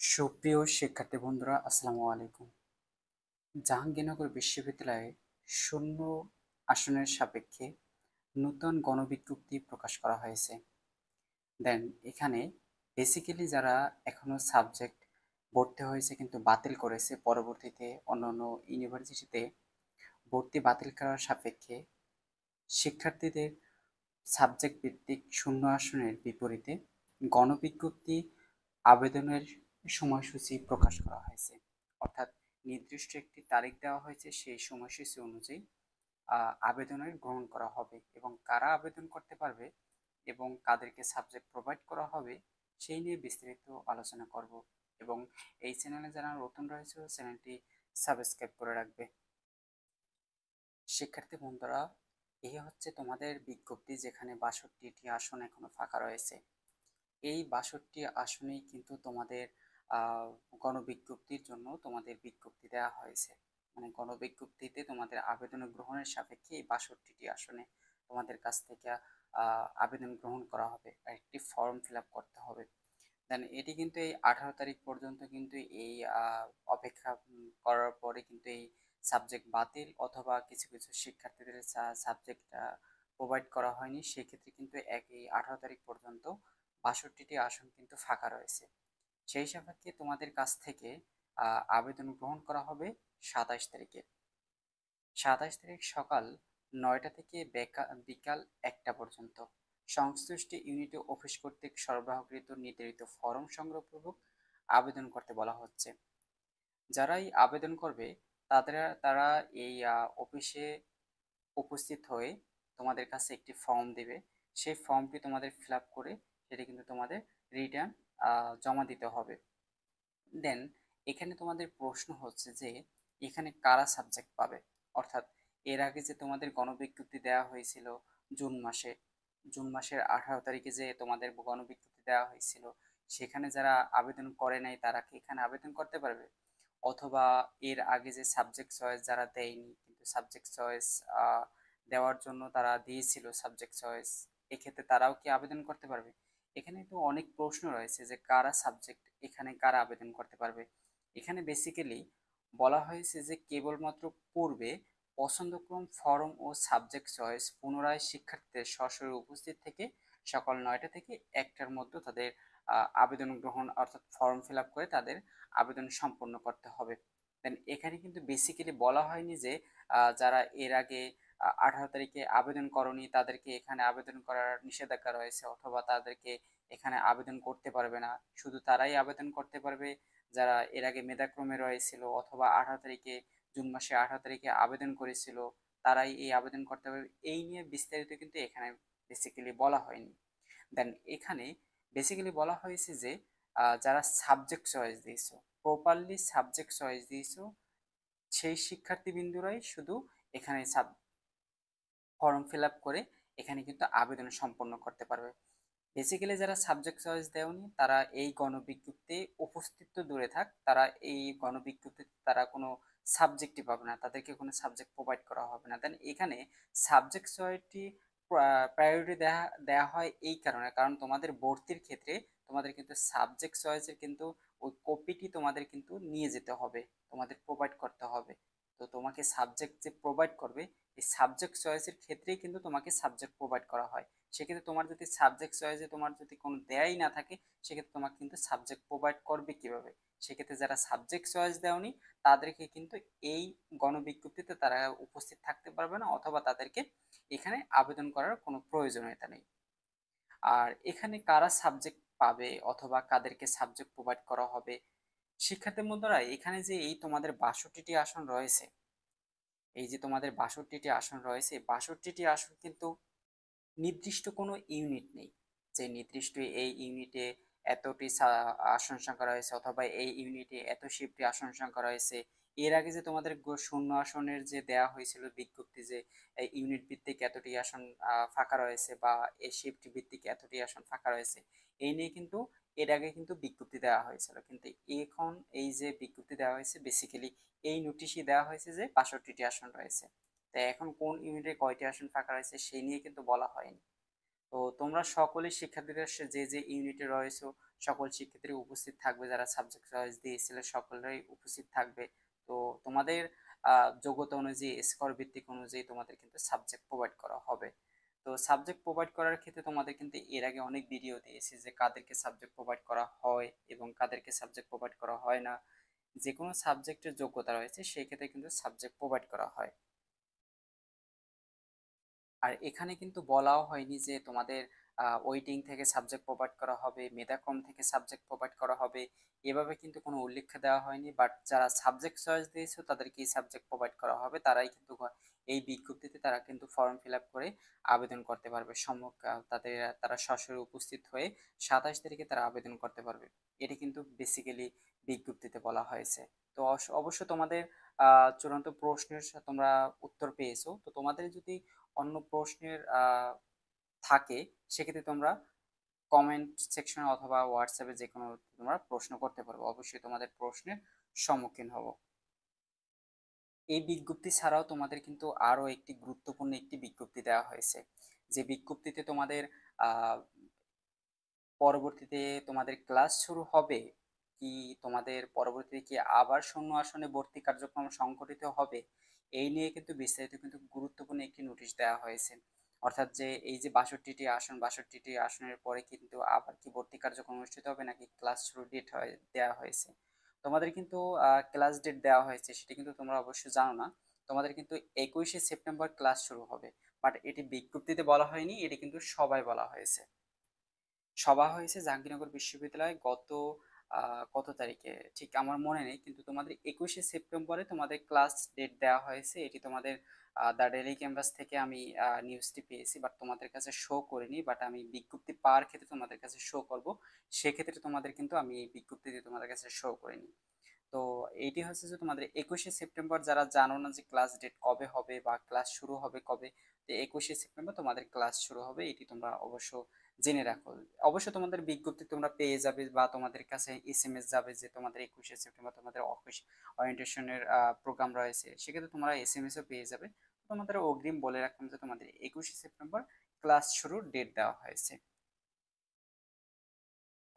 সুপ্রিয় শিক্ষার্থী বন্ধুরা, আসসালামু আলাইকুম। জাহাঙ্গীরনগর বিশ্ববিদ্যালয়ে শূন্য আসনের সাপেক্ষে নূতন গণবিজ্ঞপ্তি প্রকাশ করা হয়েছে। দেন এখানে বেসিক্যালি যারা এখনো সাবজেক্ট ভর্তি হয়েছে কিন্তু বাতিল করেছে, পরবর্তীতে অন্যান্য ইউনিভার্সিটিতে ভর্তি বাতিল করার সাপেক্ষে শিক্ষার্থীদের সাবজেক্ট ভিত্তিক শূন্য আসনের বিপরীতে গণবিজ্ঞপ্তি আবেদনের সময়সূচি প্রকাশ করা হয়েছে। অর্থাৎ নির্দিষ্ট একটি তারিখ দেওয়া হয়েছে, সেই সময়সূচি অনুযায়ী আবেদনের গ্রহণ করা হবে এবং কারা আবেদন করতে পারবে এবং কাদেরকে সাবজেক্ট প্রোভাইড করা হবে সেই নিয়ে বিস্তারিত আলোচনা করব। এবং এই চ্যানেলে যারা নতুন রয়েছে চ্যানেলটি সাবস্ক্রাইব করে রাখবে। শিক্ষার্থী বন্ধুরা, এই হচ্ছে তোমাদের বিজ্ঞপ্তি, যেখানে ৬২টি আসন এখনো ফাঁকা রয়েছে। এই ৬২ আসনেই কিন্তু তোমাদের গণবিজ্ঞপ্তির জন্য তোমাদের বিজ্ঞপ্তি দেওয়া হয়েছে। মানে গণবিজ্ঞপ্তিতে তোমাদের আবেদন গ্রহণের সাপেক্ষে এই ৬২টি আসনে তোমাদের কাছ থেকে আবেদন গ্রহণ করা হবে আর একটি ফর্ম ফিল আপ করতে হবে। দেন এটি কিন্তু এই 18 তারিখ পর্যন্ত কিন্তু এই অপেক্ষা করার পরে কিন্তু এই সাবজেক্ট বাতিল অথবা কিছু কিছু শিক্ষার্থীদের সাবজেক্ট প্রোভাইড করা হয়নি, সেক্ষেত্রে কিন্তু এই 18 তারিখ পর্যন্ত ৬২টি আসন কিন্তু ফাঁকা রয়েছে। সেই সাপেক্ষে তোমাদের কাছ থেকে আবেদন গ্রহণ করা হবে ২৭ তারিখে। ২৭ তারিখ সকাল ৯টা থেকে বিকাল ১টা পর্যন্ত সংশ্লিষ্ট ইউনিটে অফিস কর্তৃক সরবরাহকৃত নির্ধারিত ফরম সংগ্রহপূর্বক আবেদন করতে বলা হচ্ছে। যারাই আবেদন করবে তারা এই অফিসে উপস্থিত হয়ে তোমাদের কাছে একটি ফর্ম দেবে। সেই ফর্মটি তোমাদের ফিল আপ করে সেটা কিন্তু তোমাদের রিটার্ন জমা দিতে হবে। দেন এখানে তোমাদের প্রশ্ন হচ্ছে যে এখানে কারা সাবজেক্ট পাবে। অর্থাৎ এর আগে যে তোমাদের গণবিজ্ঞপ্তি দেওয়া হয়েছিল জুন মাসের 18 তারিখে যে তোমাদের গণবিজ্ঞপ্তি দেওয়া হয়েছিল, সেখানে যারা আবেদন করে নাই তারা কি এখানে আবেদন করতে পারবে? অথবা এর আগে যে সাবজেক্ট চয়েস যারা দেয়নি কিন্তু সাবজেক্ট চয়েস দেওয়ার জন্য তারা দিয়েছিল সাবজেক্ট চয়েস, এক্ষেত্রে তারাও কি আবেদন করতে পারবে? এখানে তো অনেক প্রশ্ন রয়েছে যে কারা সাবজেক্ট এখানে কারা আবেদন করতে পারবে। এখানে বেসিক্যালি বলা হয়েছে যে কেবলমাত্র পূর্বে পছন্দক্রম ফরম ও সাবজেক্ট চয়েস পুনরায় শিক্ষার্থীদের সরাসরি উপস্থিত থেকে সকাল ৯টা থেকে ১টার মধ্যে তাদের আবেদন গ্রহণ অর্থাৎ ফর্ম ফিল আপ করে তাদের আবেদন সম্পন্ন করতে হবে। দেন এখানে কিন্তু বেসিক্যালি বলা হয়নি যে যারা এর আগে 18 তারিখে আবেদন করনি তাদেরকে এখানে আবেদন করার নিষেধাজ্ঞা রয়েছে অথবা তাদেরকে এখানে আবেদন করতে পারবে না। শুধু তারাই আবেদন করতে পারবে যারা এর আগে মেধাক্রমে রয়েছিল অথবা 18 তারিখে জুন মাসে 18 তারিখে আবেদন করেছিল, তারাই এই আবেদন করতে পারবে। এই নিয়ে বিস্তারিত কিন্তু এখানে বেসিক্যালি বলা হয়নি। দেন এখানে বেসিক্যালি বলা হয়েছে যে যারা সাবজেক্ট চয়েস দিয়েছো, প্রপারলি সাবজেক্ট চয়েস দিয়েছো, সেই শিক্ষার্থীবৃন্দরাই শুধু এখানে ফর্ম ফিল আপ করে এখানে কিন্তু আবেদন সম্পন্ন করতে পারবে। বেসিক্যালি যারা সাবজেক্ট চয়েস দেওনি তারা এই গণবিজ্ঞপ্তিতে উপস্থিত তো দূরে থাক, তারা এই গণবিজ্ঞপ্তিতে তারা কোনো সাবজেক্টই পাবে না, তাদেরকে কোনো সাবজেক্ট প্রোভাইড করা হবে না। দেন এখানে সাবজেক্ট চয়েসটি প্রায়োরিটি দেওয়া দেওয়া হয় এই কারণে, কারণ তোমাদের ভর্তির ক্ষেত্রে তোমাদের কিন্তু সাবজেক্ট চয়েসের কিন্তু ওই কপিটি তোমাদের কিন্তু নিয়ে যেতে হবে, তোমাদের প্রোভাইড করতে হবে। তো তোমাকে সাবজেক্ট যে প্রোভাইড করবে এই সাবজেক্ট চয়েসের ক্ষেত্রেই কিন্তু তোমাকে সাবজেক্ট প্রোভাইড করা হয়। সেক্ষেত্রে তোমার যদি সাবজেক্ট চয়েসে তোমার যদি কোনো দেয়াই না থাকে, সেক্ষেত্রে তোমাকে কিন্তু সাবজেক্ট প্রোভাইড করবে কিভাবে? সেক্ষেত্রে যারা সাবজেক্ট চয়েস দেওনি তাদেরকে কিন্তু এই গণবিজ্ঞপ্তিতে তারা উপস্থিত থাকতে পারবে না অথবা তাদেরকে এখানে আবেদন করার কোনো প্রয়োজনীয়তা নেই। আর এখানে কারা সাবজেক্ট পাবে অথবা কাদেরকে সাবজেক্ট প্রোভাইড করা হবে, শিক্ষার্থী বন্ধুরা এখানে যে এই তোমাদের ৬২টি আসন রয়েছে, এই যে তোমাদের ৬২টি আসন রয়েছে, ৬২টি আসন কিন্তু নির্দিষ্ট কোনো ইউনিট নেই যে নির্দিষ্ট এই ইউনিটে এতটি আসন সংখ্যা রয়েছে অথবা এই ইউনিটে এত শিফটে আসন সংখ্যা রয়েছে। এর আগে যে তোমাদের শূন্য আসনের যে দেয়া হয়েছিল বিজ্ঞপ্তি যে এই ইউনিট ভিত্তিক এতটি আসন ফাঁকা রয়েছে বা এই শিফট ভিত্তিক এতটি আসন ফাঁকা রয়েছে, এই নিয়ে কিন্তু এর আগে কিন্তু বিজ্ঞপ্তি দেওয়া হয়েছিল, কিন্তু এখন এই যে বিজ্ঞপ্তি দেওয়া হয়েছে বেসিক্যালি এই নোটিশই দেওয়া হয়েছে যে ৬২টি আসন রয়েছে। তাই এখন কোন ইউনিটে কয়টি আসন ফাঁকা রয়েছে সেই নিয়ে কিন্তু বলা হয়নি। তো তোমরা সকলেই শিক্ষার্থীরা যে যে ইউনিটে রয়েছে সকল শিক্ষার্থী উপস্থিত থাকবে, যারা সাবজেক্ট চয়েস দিয়েছিলে সকলেই উপস্থিত থাকবে। তো তোমাদের যোগ্যতা অনুযায়ী স্কোর ভিত্তিক অনুযায়ী তোমাদের কিন্তু সাবজেক্ট প্রোভাইড করা হবে। তো সাবজেক্ট প্রোভাইড করার ক্ষেত্রে তোমাদের কিন্তু এর আগে অনেক ভিডিও দিয়েছি যে কাদেরকে সাবজেক্ট প্রোভাইড করা হয় এবং কাদেরকে সাবজেক্ট প্রোভাইড করা হয় না। যে কোনো সাবজেক্টের যোগ্যতা রয়েছে সেই ক্ষেত্রে কিন্তু সাবজেক্ট প্রোভাইড করা হয়। আর এখানে কিন্তু বলাও হয়নি যে তোমাদের ওয়েটিং থেকে সাবজেক্ট প্রোভাইড করা হবে, মেধাক্রম থেকে সাবজেক্ট প্রোভাইড করা হবে, এভাবে কিন্তু কোনো উল্লেখ দেওয়া হয়নি। বাট যারা সাবজেক্ট চয়েস দিয়েছে তাদেরকে সাবজেক্ট প্রোভাইড করা হবে, তারাই কিন্তু এই বিজ্ঞপ্তিতে তারা কিন্তু ফর্ম ফিল আপ করে আবেদন করতে পারবে। তাদের তারা সরাসরি উপস্থিত হয়ে 27 তারিখে তারা আবেদন করতে পারবে। এটি কিন্তু বেসিক্যালি বিজ্ঞপ্তিতে বলা হয়েছে। তো অবশ্য তোমাদের চূড়ান্ত প্রশ্নের তোমরা উত্তর পেয়েছো। তো তোমাদের যদি অন্য প্রশ্নের থাকে সেক্ষেত্রে তোমরা কমেন্ট সেকশনে অথবা হোয়াটসঅ্যাপে যে কোনো তোমরা প্রশ্ন করতে পারবে, অবশ্যই তোমাদের প্রশ্নের সম্মুখীন হব। এই বিজ্ঞপ্তি ছাড়াও তোমাদের কিন্তু আরো একটি গুরুত্বপূর্ণ একটি বিজ্ঞপ্তি দেওয়া হয়েছে, যে বিজ্ঞপ্তিতে তোমাদের আহ পরবর্তীতে তোমাদের ক্লাস শুরু হবে কি, তোমাদের পরবর্তীতে কি আবার শূন্য আসনে ভর্তি কার্যক্রম সংঘটিত হবে, এই নিয়ে কিন্তু বিস্তারিত কিন্তু গুরুত্বপূর্ণ একটি নোটিশ দেওয়া হয়েছে। অর্থাৎ যে এই যে 62টি আসন, 62টি আসনের পরে কিন্তু আবার কি ভর্তি কার্যক্রম অনুষ্ঠিত হবে নাকি ক্লাস শুরু ডেট দেওয়া হয়েছে। তোমাদের কিন্তু ক্লাস ডেট দেওয়া হয়েছে সেটা কিন্তু তোমরা অবশ্যই জানো না। তোমাদের কিন্তু 21শে সেপ্টেম্বর ক্লাস শুরু হবে, বাট এটি বিজ্ঞপ্তিতে বলা হয়নি, এটি কিন্তু সবাই বলা হয়েছে। সভা হয়েছে জাহাঙ্গীরনগর বিশ্ববিদ্যালয়ে কত তারিখে ঠিক আমার মনে নেই, কিন্তু তোমাদের 21শে সেপ্টেম্বরে তোমাদের ক্লাস ডেট দেওয়া হয়েছে। এটি তোমাদের দ্য ডেইলি ক্যাম্পাস থেকে আমি নিউজটি পেয়েছি, বাট তোমাদের কাছে শো করিনি। বাট আমি বিজ্ঞপ্তি পাওয়ার ক্ষেত্রে তোমাদের কাছে শো করব, সেক্ষেত্রে তোমাদের কিন্তু আমি এই বিজ্ঞপ্তিতে তোমাদের কাছে শো করিনি। তো এইটি হচ্ছে যে তোমাদের 21শে সেপ্টেম্বর, যারা জানো না যে ক্লাস ডেট কবে হবে বা ক্লাস শুরু হবে কবে, তো 21শে সেপ্টেম্বর তোমাদের ক্লাস শুরু হবে, এটি তোমরা অবশ্য জেনে রাখো। অবশ্য তোমাদের বিজ্ঞপ্তি তোমরা পেয়ে যাবে বা তোমাদের কাছে এসএমএস যাবে যে তোমাদের 21শে সেপ্টেম্বর তোমাদের অফিস ওরিয়েন্টেশনের প্রোগ্রাম রয়েছে, সেক্ষেত্রে তোমরা এসএমএসও পেয়ে যাবে। তোমাদের অগ্রিম বলে রাখলাম যে তোমাদের 21শে সেপ্টেম্বর ক্লাস শুরুর ডেট দেওয়া হয়েছে।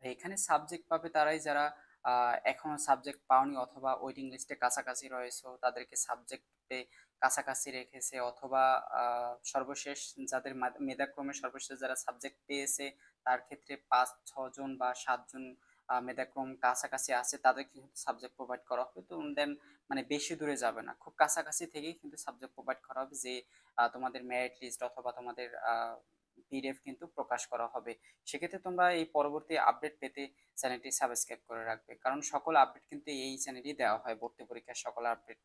আর এখানে সাবজেক্ট পাবে তারাই যারা এখনো সাবজেক্ট পাওনি অথবা ওয়েটিং লিস্টে কাছাকাছি রয়েছে, তাদেরকে সাবজেক্টে কাছাকাছি রেখেছে, অথবা সর্বশেষ যাদের মেধাক্রমে সর্বশেষ যারা সাবজেক্ট পেয়েছে তার ক্ষেত্রে 5-6 জন বা 7 জন মেধাক্রম কাছাকাছি আছে, তাদেরকে কিন্তু সাবজেক্ট প্রোভাইড করা হবে। তো দেন মানে বেশি দূরে যাবে না, খুব কাছাকাছি থেকেই কিন্তু সাবজেক্ট প্রোভাইড করা হবে, যে তোমাদের মেরিট লিস্ট অথবা তোমাদের পিডিএফ কিন্তু প্রকাশ করা হবে। সেক্ষেত্রে তোমরা এই পরবর্তী আপডেট পেতে চ্যানেলটি সাবস্ক্রাইব করে রাখবে, কারণ সকল আপডেট কিন্তু এই চ্যানেলই দেওয়া হয়, ভর্তি পরীক্ষার সকল আপডেট।